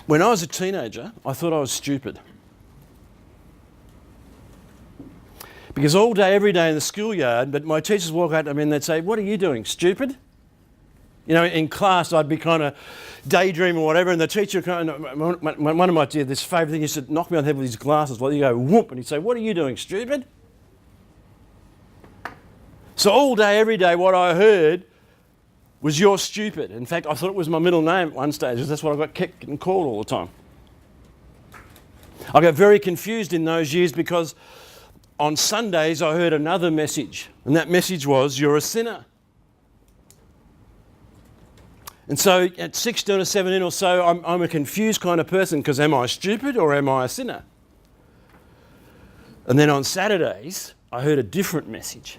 When I was a teenager, I thought I was stupid. Because all day, every day in the schoolyard, but my teachers walk out to me and they'd say, "What are you doing, stupid?" You know, in class, I'd be kind of daydreaming or whatever, and the teacher, one of my did this favourite thing, he said, knock me on the head with his glasses, well, you go, whoop, and he'd say, "What are you doing, stupid?" So all day, every day, what I heard was, "You're stupid." In fact, I thought it was my middle name at one stage, because that's what I got kept getting called all the time. I got very confused in those years because on Sundays I heard another message, and that message was, "You're a sinner." And so at 16 or 17 or so, I'm a confused kind of person, because am I stupid or am I a sinner? And then on Saturdays, I heard a different message.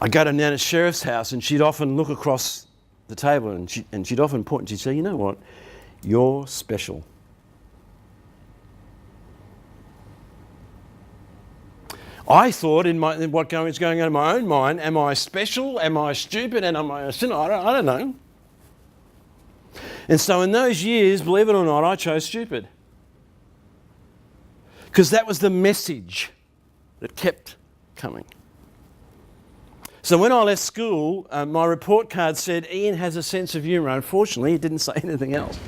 I'd go to Nana Sheriff's house and she'd often look across the table and she'd often point and she'd say, "You know what? You're special." I thought in what was going on in my own mind, am I special? Am I stupid? And am I a sinner? I don't know. And so in those years, believe it or not, I chose stupid. Because that was the message that kept coming. So when I left school, my report card said, "Ian has a sense of humour." Unfortunately, it didn't say anything else.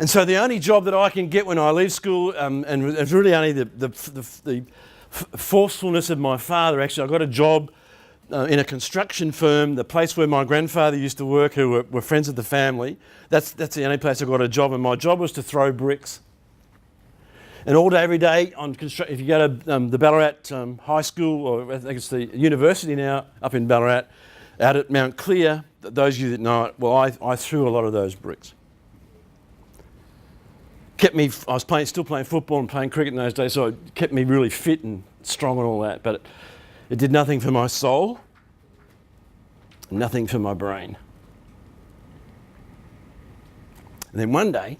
And so the only job that I can get when I leave school, and it's really only the forcefulness of my father, actually, I got a job in a construction firm, the place where my grandfather used to work, who were friends of the family. That's the only place I got a job, and my job was to throw bricks. And all day, every day, if you go to the Ballarat High School, or I think it's the university now, up in Ballarat, out at Mount Clear, those of you that know it, well, I threw a lot of those bricks. I was still playing football and playing cricket in those days, so it kept me really fit and strong and all that, but it did nothing for my soul, nothing for my brain. And then one day,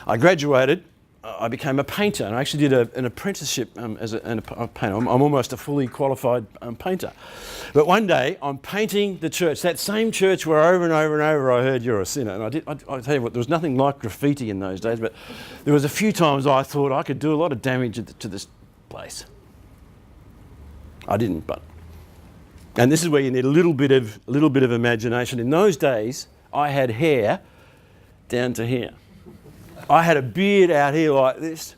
I graduated, I became a painter, and I actually did an apprenticeship as a painter. I'm almost a fully qualified painter. But one day, I'm painting the church, that same church where over and over and over I heard, "You're a sinner." And I tell you what, there was nothing like graffiti in those days, but there was a few times I thought I could do a lot of damage to this place. I didn't, but... And this is where you need a little bit of imagination. In those days, I had hair down to here. I had a beard out here like this.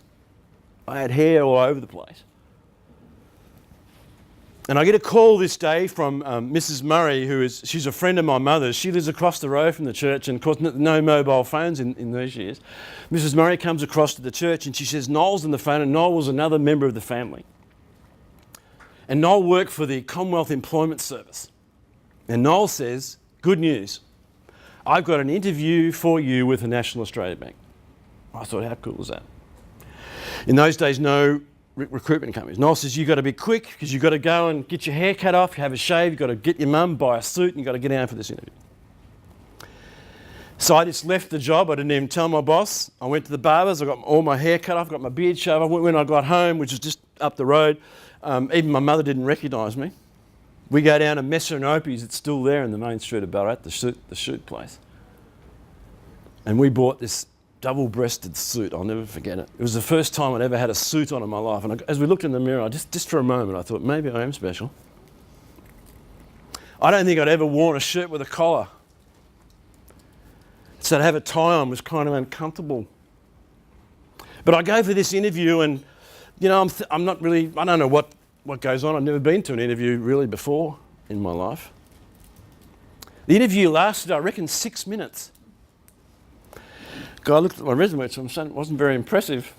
I had hair all over the place. And I get a call this day from Mrs. Murray, she's a friend of my mother's. She lives across the road from the church, and of course no mobile phones in those years. Mrs. Murray comes across to the church and she says, "Noel's on the phone," and Noel was another member of the family. And Noel worked for the Commonwealth Employment Service. And Noel says, "Good news, I've got an interview for you with the National Australia Bank." I thought, how cool is that? In those days, no recruitment companies. Noel says, "You've got to be quick because you've got to go and get your hair cut off, have a shave, you've got to get your mum, buy a suit, and you've got to get down for this interview." So I just left the job. I didn't even tell my boss. I went to the barber's, I got all my hair cut off, got my beard shaved. When I got home, which was just up the road, even my mother didn't recognise me. We go down to Messer and Opie's, it's still there in the main street of Ballarat, the shoot place. And we bought this double-breasted suit. I'll never forget it. It was the first time I'd ever had a suit on in my life. And as we looked in the mirror, just for a moment, I thought, maybe I am special. I don't think I'd ever worn a shirt with a collar. So to have a tie on was kind of uncomfortable. But I go for this interview and, you know, I'm not really, I don't know what goes on. I've never been to an interview really before in my life. The interview lasted, I reckon, 6 minutes. Guy looked at my resume, so it wasn't very impressive.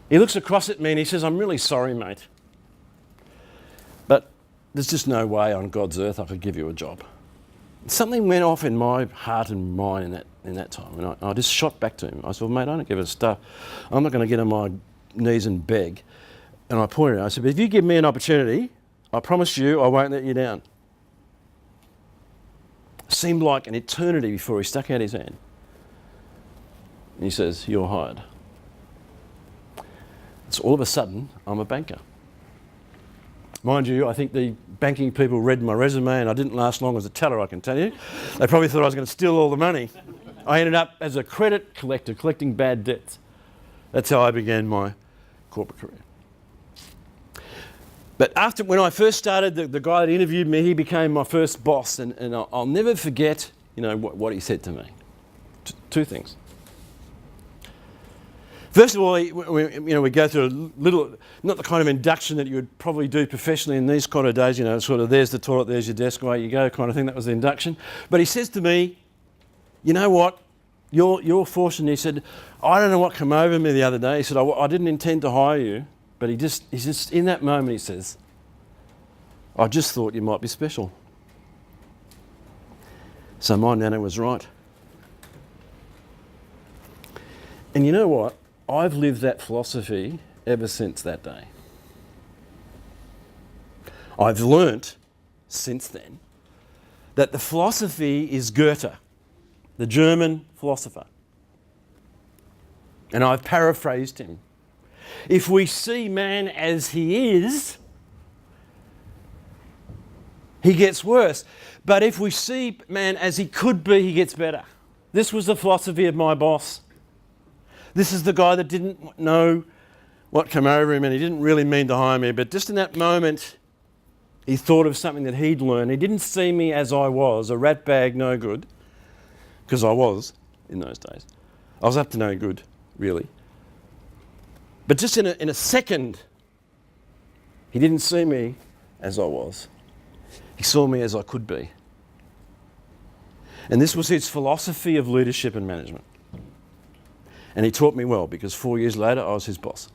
He looks across at me and he says, "I'm really sorry, mate, but there's just no way on God's earth I could give you a job." Something went off in my heart and mind in that time, and I just shot back to him. I said, "Well, mate, I don't give a stuff. I'm not going to get on my knees and beg." And I pointed out, I said, "But if you give me an opportunity, I promise you I won't let you down." Seemed like an eternity before he stuck out his hand. And he says, "You're hired." So all of a sudden, I'm a banker. Mind you, I think the banking people read my resume and I didn't last long as a teller, I can tell you. They probably thought I was going to steal all the money. I ended up as a credit collector, collecting bad debts. That's how I began my corporate career. But when I first started, the guy that interviewed me, he became my first boss, and I'll never forget, what he said to me. Two things. First of all, we go through a little, not the kind of induction that you would probably do professionally in these kind of days, sort of there's the toilet, there's your desk, away you go kind of thing. That was the induction. But he says to me, you know what, you're fortunate. He said, I don't know what came over me the other day. He said, I didn't intend to hire you, but he's just in that moment, he says, I just thought you might be special. So my nana was right. And you know what? I've lived that philosophy ever since that day. I've learnt since then that the philosophy is Goethe, the German philosopher. And I've paraphrased him. If we see man as he is, he gets worse. But if we see man as he could be, he gets better. This was the philosophy of my boss. This is the guy that didn't know what came over him and he didn't really mean to hire me, but just in that moment, he thought of something that he'd learned. He didn't see me as I was, a rat bag, no good, because I was in those days. I was up to no good, really. But just in a second, he didn't see me as I was. He saw me as I could be. And this was his philosophy of leadership and management. And he taught me well, because 4 years later, I was his boss.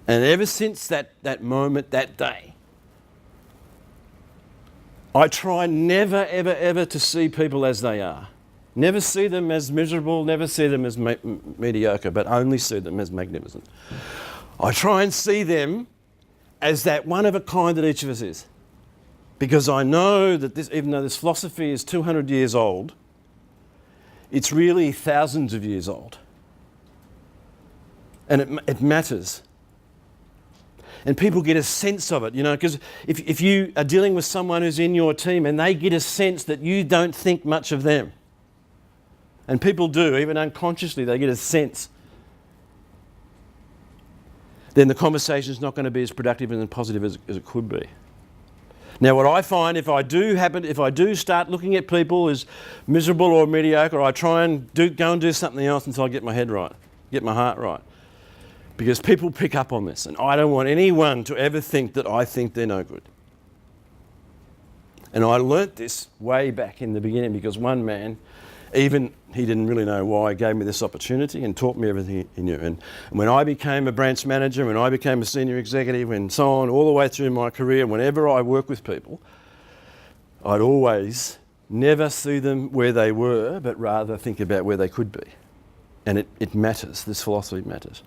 And ever since that moment, that day, I try never, ever, ever to see people as they are. Never see them as miserable, never see them as mediocre, but only see them as magnificent. I try and see them as that one of a kind that each of us is. Because I know that even though this philosophy is 200 years old, it's really thousands of years old. And it matters. And people get a sense of it, because if you are dealing with someone who's in your team and they get a sense that you don't think much of them, and people do, even unconsciously, they get a sense, then the conversation is not going to be as productive and as positive as it could be. Now, what I find, if I do start looking at people as miserable or mediocre, I try and go and do something else until I get my head right, get my heart right. Because people pick up on this, and I don't want anyone to ever think that I think they're no good. And I learnt this way back in the beginning because one man, even he didn't really know why, gave me this opportunity and taught me everything he knew. And when I became a branch manager, when I became a senior executive and so on, all the way through my career, whenever I work with people, I'd always never see them where they were, but rather think about where they could be. And it matters, this philosophy matters.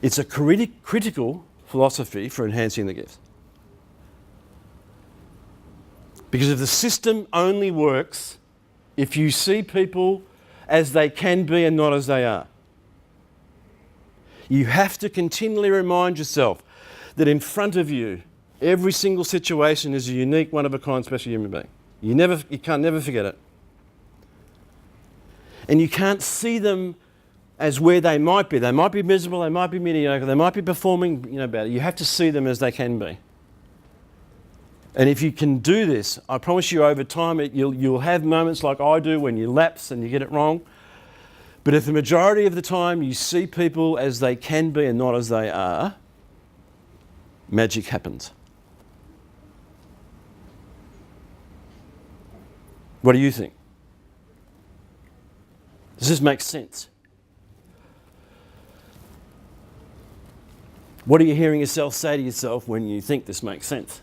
It's a critical philosophy for enhancing the gifts. Because if the system only works if you see people as they can be and not as they are. You have to continually remind yourself that in front of you, every single situation is a unique, one-of-a-kind, special human being. You can't never forget it. And you can't see them as where they might be. They might be miserable, they might be mediocre, they might be performing bad. You have to see them as they can be. And if you can do this, I promise you over time, you'll have moments like I do when you lapse and you get it wrong. But if the majority of the time you see people as they can be and not as they are, magic happens. What do you think? Does this make sense? What are you hearing yourself say to yourself when you think this makes sense?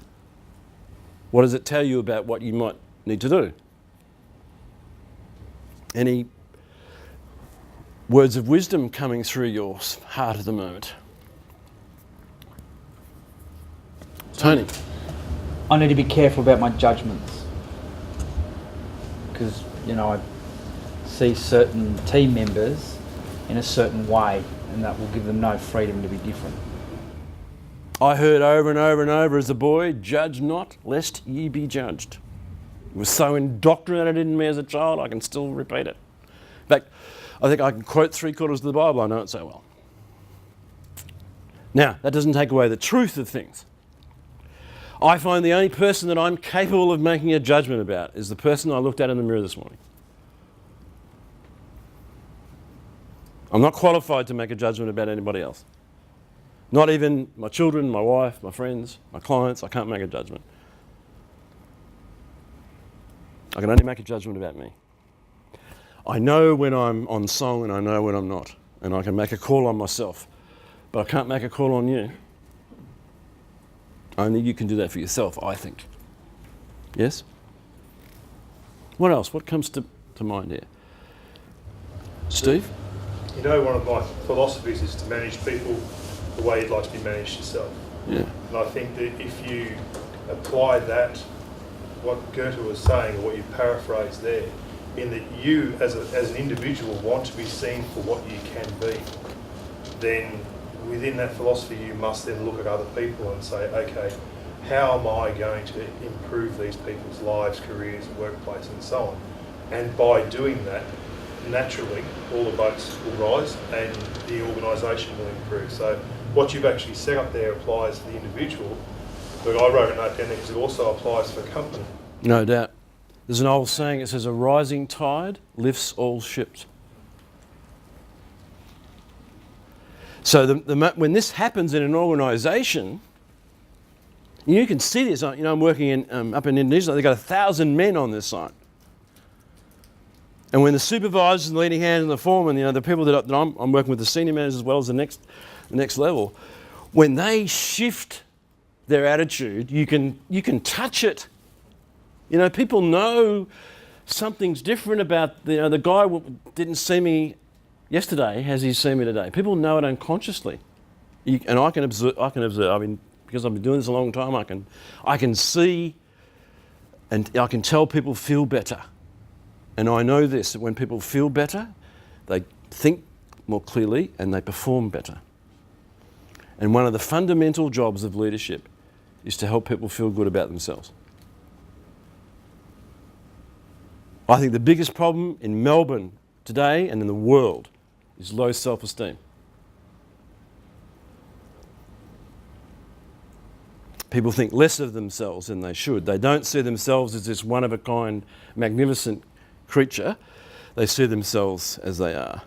What does it tell you about what you might need to do? Any words of wisdom coming through your heart at the moment? Tony? I need to be careful about my judgments because, I see certain team members in a certain way and that will give them no freedom to be different. I heard over and over and over as a boy, judge not, lest ye be judged. It was so indoctrinated in me as a child, I can still repeat it. In fact, I think I can quote 3/4 of the Bible, I know it so well. Now, that doesn't take away the truth of things. I find the only person that I'm capable of making a judgment about is the person I looked at in the mirror this morning. I'm not qualified to make a judgment about anybody else. Not even my children, my wife, my friends, my clients. I can't make a judgment. I can only make a judgment about me. I know when I'm on song and I know when I'm not. And I can make a call on myself. But I can't make a call on you. Only you can do that for yourself, I think. Yes? What else? What comes to mind here? Steve? You know, one of my philosophies is to manage people the way you'd like to be managed yourself. Yeah. And I think that if you apply that, what Goethe was saying, or what you paraphrase there, in that you as an individual want to be seen for what you can be, then within that philosophy you must then look at other people and say, okay, how am I going to improve these people's lives, careers, workplace and so on? And by doing that, naturally all the boats will rise and the organisation will improve. So what you've actually set up there applies to the individual, but I wrote a note down there because it also applies for a company. No doubt. There's an old saying, it says, a rising tide lifts all ships. So when this happens in an organisation, you can see this. You know, I'm working up in Indonesia. They've got 1,000 men on this site. And when the supervisors and the leading hands and the foremen, you know, the people that I'm working with, the senior managers as well as the next level, when they shift their attitude, you can touch it. You know, people know something's different about the guy didn't see me yesterday. Has he seen me today? People know it unconsciously, and I can observe. I mean, because I've been doing this a long time, I can see, and I can tell people feel better. And I know this, that when people feel better, they think more clearly and they perform better. And one of the fundamental jobs of leadership is to help people feel good about themselves. I think the biggest problem in Melbourne today and in the world is low self-esteem. People think less of themselves than they should. They don't see themselves as this one-of-a-kind, magnificent creature. They see themselves as they are.